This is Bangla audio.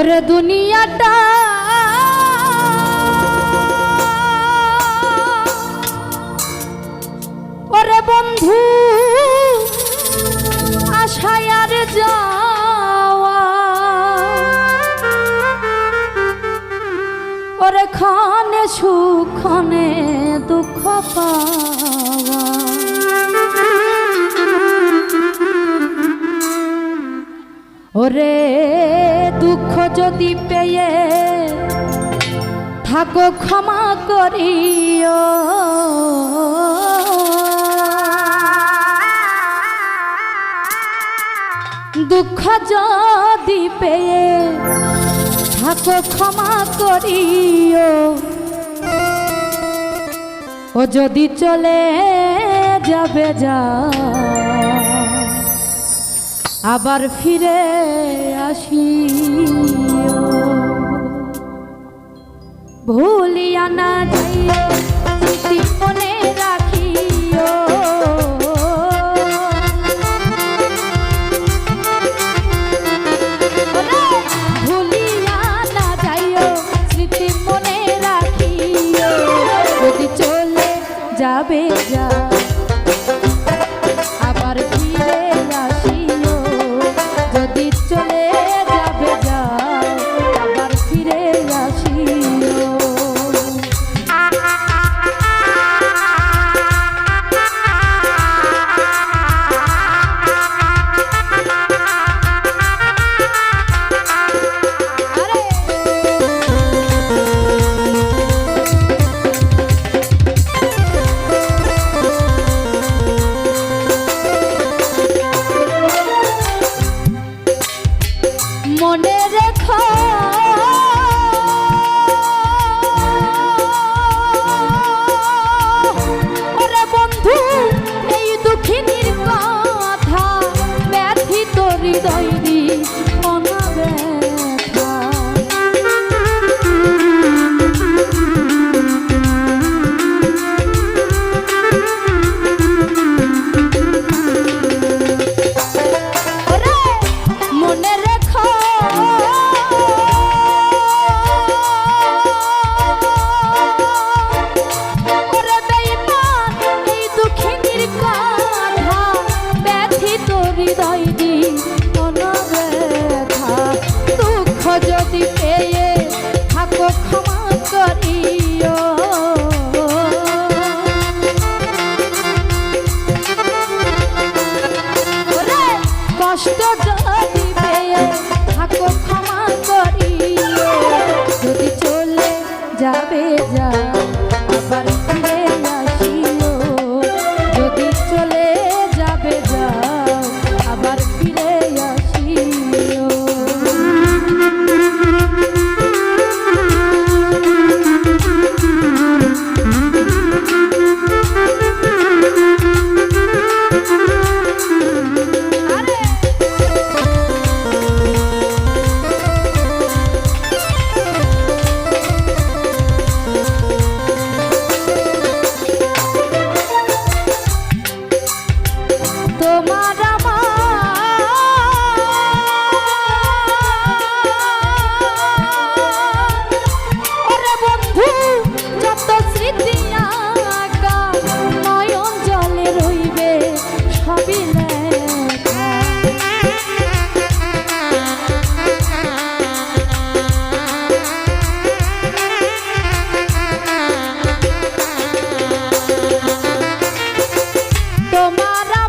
ওরে দুনিয়াটা ওরে বন্ধু আশায় আর যাওয়া ওরে ক্ষণে সুখ ক্ষণে দুঃখ পাওয়া ওরে দুঃখ যদি পেয়ে থাকো ক্ষমা করিও দুঃখ যদি পেয়ে থাকো ক্ষমা করিও ও যদি চলে যাবে যা আবার ফিরে আসিও ভুলিয়া না যাইও স্মৃতি মনে রাখিও ভুলিয়া না যাইও স্মৃতি মনে রাখিও যদি চলে যাবে যা আবার ফিরে আসিও যদি চলে যাবে যা আবার ফিরে আসিও মনে রেখো ওরে বন্ধু এই দুঃখিনীর কথা ব্যথিত হৃদয় মনা ব্যথা মনে রেখো যদি পেয়ে থাকো ক্ষমা করিও কষ্ট যদি পেয়ে থাকো ক্ষমা করিও যদি চলে যাবে যা আবার ফিরে আসিও যদি চলে যাবে যা আবার ফিরে আসিও তোমার ওরে বন্ধু যত স্মৃতি আঁকা নয়ন জলে রইবে সবই লেখা তোমার